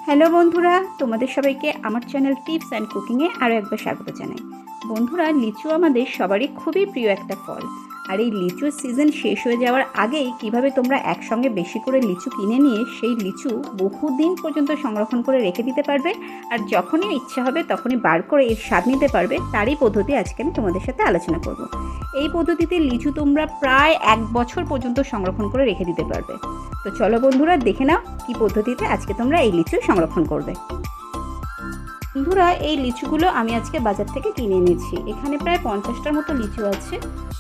Hello বন্ধুরা, তোমাদের সবাইকে আমার চ্যানেল টিপস অ্যান্ড কুকিংয়ে আরও একবার স্বাগত জানাই। বন্ধুরা, লিচু আমাদের সবারই খুবই প্রিয় একটা ফল। আর এই লিচুর সিজন শেষ হয়ে যাওয়ার আগেই কিভাবে তোমরা একসঙ্গে বেশি করে লিচু কিনে নিয়ে সেই লিচু বহুদিন পর্যন্ত সংরক্ষণ করে রেখে দিতে পারবে, আর যখনই ইচ্ছা হবে তখনই বার করে এর স্বাদ নিতে পারবে, তারই পদ্ধতি আজকে আমি তোমাদের সাথে আলোচনা করব। এই পদ্ধতিতে লিচু তোমরা প্রায় 1 বছর পর্যন্ত সংরক্ষণ করে রেখে দিতে পারবে। তো চলো বন্ধুরা, দেখে নাও কী পদ্ধতিতে আজকে তোমরা এই লিচু সংরক্ষণ করবে। বন্ধুরা, এই লিচুগুলো আমি আজকে বাজার থেকে কিনে এনেছি। এখানে প্রায় 50টার মতো লিচু আছে।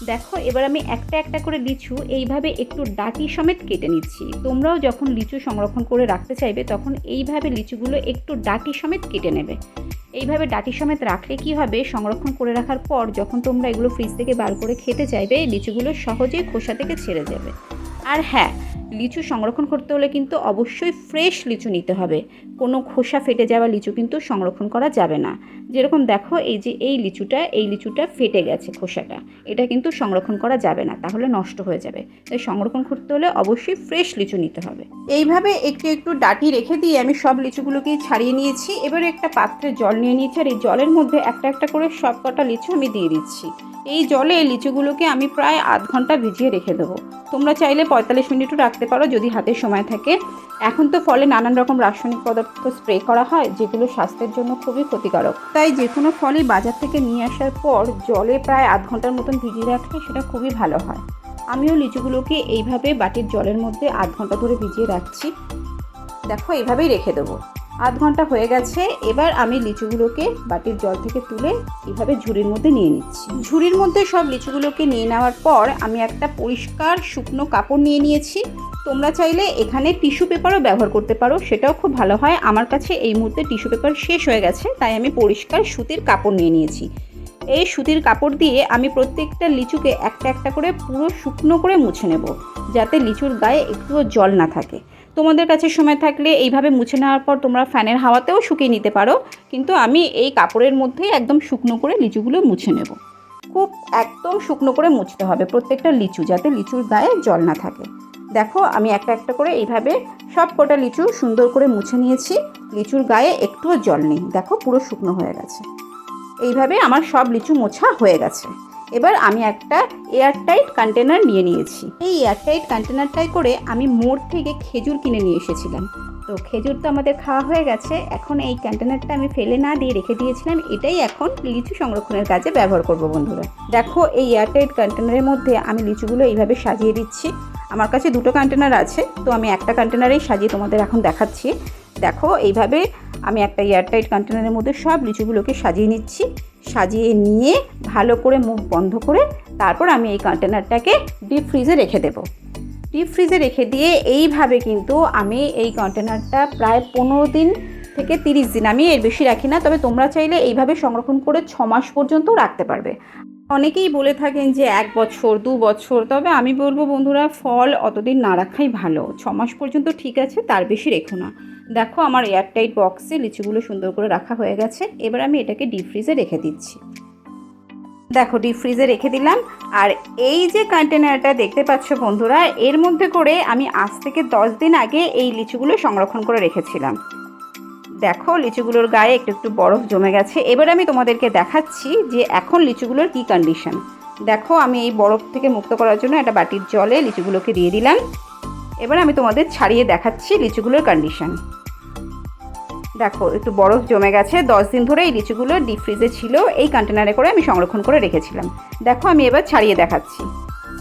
দেখো, এবার আমি একটা একটা করে লিচু এইভাবে একটু ডাঁটি সমেত কেটে নিচ্ছি। তোমরাও যখন লিচু সংরক্ষণ করে রাখতে চাইবে তখন এইভাবে লিচুগুলো একটু ডাঁটি সমেত কেটে নেবে। এইভাবে ডাঁটি সমেত রাখলে কি হবে, সংরক্ষণ করে রাখার পর যখন তোমরা এগুলো ফ্রিজ থেকে বার করে খেতে চাইবে, লিচুগুলো সহজেই খোসা থেকে ছেড়ে যাবে। আর হ্যাঁ, লিচু সংরক্ষণ করতে হলে কিন্তু অবশ্যই ফ্রেশ লিচু নিতে হবে। কোনো খোসা ফেটে যাওয়া লিচু কিন্তু সংরক্ষণ করা যাবে না। যেরকম দেখো, এই লিচুটা ফেটে গেছে খোসাটা, এটা কিন্তু সংরক্ষণ করা যাবে না, তাহলে নষ্ট হয়ে যাবে। তাই সংরক্ষণ করতে হলে অবশ্যই ফ্রেশ লিচু নিতে হবে। এইভাবে একটু একটু ডাঁটি রেখে দিয়ে আমি সব লিচুগুলোকেই ছাড়িয়ে নিয়েছি। এবারে একটা পাত্রে জল নিয়ে নিয়েছি, আর এই জলের মধ্যে একটা একটা করে সব কটা লিচু আমি দিয়ে দিচ্ছি। এই জলে লিচুগুলোকে আমি প্রায় আধ ঘন্টা ভিজিয়ে রেখে দেবো। তোমরা চাইলে 45 মিনিটও রাখতে পারো যদি হাতে সময় থাকে। এখন তো ফলে নানান রকম রাসায়নিক পদার্থ স্প্রে করা হয়, যেগুলো স্বাস্থ্যের জন্য খুবই ক্ষতিকারক। তাই যে কোনো ফলই বাজার থেকে নিয়ে আসার পর জলে প্রায় আধ ঘন্টার মতন ভিজিয়ে রাখলে সেটা খুবই ভালো হয়। আমিও লিচুগুলোকে এইভাবে বাটির জলের মধ্যে আধ ঘন্টা ধরে ভিজিয়ে রাখছি। দেখো, এইভাবেই রেখে দেবো। আধ ঘন্টা হয়ে গেছে। এবার আমি লিচুগুলোকে বাটির জল থেকে তুলে এইভাবে ঝুড়ির মধ্যে নিয়ে নিচ্ছি। ঝুড়ির মধ্যে সব লিচুগুলোকে নিয়ে নেওয়ার পর আমি একটা পরিষ্কার শুকনো কাপড় নিয়ে নিয়েছি। তোমরা চাইলে এখানে টিস্যু পেপারও ব্যবহার করতে পারো, সেটাও খুব ভালো হয়। আমার কাছে এই মুহূর্তে টিস্যু পেপার শেষ হয়ে গেছে, তাই আমি পরিষ্কার সুতির কাপড় নিয়ে নিয়েছি। এই সুতির কাপড় দিয়ে আমি প্রত্যেকটা লিচুকে একটা একটা করে পুরো শুকনো করে মুছে নেব, যাতে লিচুর গায়ে একটুও জল না থাকে। তোমাদের কাছে সময় থাকলে এইভাবে মুছে নেওয়ার পর তোমরা ফ্যানের হাওয়াতেও শুকিয়ে নিতে পারো, কিন্তু আমি এই কাপড়ের মধ্যেই একদম শুকনো করে লিচুগুলো মুছে নেব। খুব একদম শুকনো করে মুছতে হবে প্রত্যেকটা লিচু, যাতে লিচুর গায়ে জল না থাকে। দেখো, আমি একটা একটা করে এইভাবে সব কটা লিচু সুন্দর করে মুছে নিয়েছি। লিচুর গায়ে একটুও জল নেই, দেখো পুরো শুকনো হয়ে গেছে। এইভাবে আমার সব লিচু মোছা হয়ে গেছে। এবার আমি একটা এয়ারটাইট কন্টেনার নিয়ে নিয়েছি। এই এয়ারটাইট কন্টেনারটাই করে আমি মোড় থেকে খেজুর কিনে নিয়ে এসেছিলাম। তো খেজুর তো আমাদের খাওয়া হয়ে গেছে, এখন এই কন্টেনারটা আমি ফেলে না দিয়ে রেখে দিয়েছিলাম। এটাই এখন লিচু সংরক্ষণের কাজে ব্যবহার করব বন্ধুরা। দেখো, এই এয়ারটাইট কন্টেনারের মধ্যে আমি লিচুগুলো এইভাবে সাজিয়ে দিচ্ছি। আমার কাছে 2টো কন্টেনার আছে, তো আমি একটা কন্টেনারেই সাজিয়ে তোমাদের এখন দেখাচ্ছি। দেখো, এইভাবে আমি একটা এয়ারটাইট কন্টেনারের মধ্যে সব লিচুগুলোকে সাজিয়ে নিচ্ছি। সাজিয়ে নিয়ে ভালো করে মুখ বন্ধ করে তারপর আমি এই কন্টেনারটাকে ডিপ ফ্রিজে রেখে দেব। ডিপ ফ্রিজে রেখে দিয়ে এইভাবে কিন্তু আমি এই কন্টেনারটা প্রায় 15 দিন থেকে 30 দিন, আমি এর বেশি রাখি না, তবে তোমরা চাইলে এইভাবে সংরক্ষণ করে 6 মাস পর্যন্ত রাখতে পারবে। অনেকেই বলে থাকেন যে 1 বছর 2 বছর, তবে আমি বলবো বন্ধুরা, ফল অতদিন না রাখাই ভালো। 6 মাস পর্যন্ত ঠিক আছে, তার বেশি রেখো না। দেখো, আমার এয়ারটাইট বক্সে লিচুগুলো সুন্দর করে রাখা হয়ে গেছে। এবার আমি এটাকে ডিপ ফ্রিজে রেখে দিচ্ছি। দেখো, ডিপ ফ্রিজে রেখে দিলাম। আর এই যে কন্টেনারটা দেখতে পাচ্ছ বন্ধুরা, এর মধ্যে করে আমি আজ থেকে 10 দিন আগে এই লিচুগুলো সংরক্ষণ করে রেখেছিলাম। দেখো, লিচুগুলোর গায়ে একটু একটু বরফ জমে গেছে। এবার আমি তোমাদেরকে দেখাচ্ছি যে এখন লিচুগুলোর কী কন্ডিশন। দেখো, আমি এই বরফ থেকে মুক্ত করার জন্য একটা বাটির জলে লিচুগুলোকে দিয়ে দিলাম। এবার আমি তোমাদের ছাড়িয়ে দেখাচ্ছি লিচুগুলোর কন্ডিশন। দেখো, একটু বরফ জমে গেছে। 10 দিন ধরে এই লিচুগুলো ডিপ ফ্রিজে ছিল, এই কন্টেনারে করে আমি সংরক্ষণ করে রেখেছিলাম। দেখো, আমি এবার ছাড়িয়ে দেখাচ্ছি।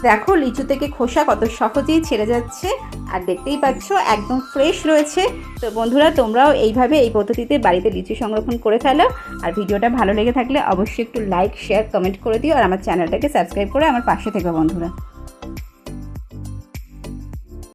দেখো, লিচু থেকে খোসা কত সহজেই ছেড়ে যাচ্ছে, আর দেখতেই পাচ্ছ একদম ফ্রেশ রয়েছে। তো বন্ধুরা, তোমরাও এইভাবে এই পদ্ধতিতে বাড়িতে লিচু সংরক্ষণ করে ফেলো। আর ভিডিওটা ভালো লেগে থাকলে অবশ্যই একটু লাইক, শেয়ার, কমেন্ট করে দিও, আর আমার চ্যানেলটাকে সাবস্ক্রাইব করে আমার পাশে থেকো বন্ধুরা।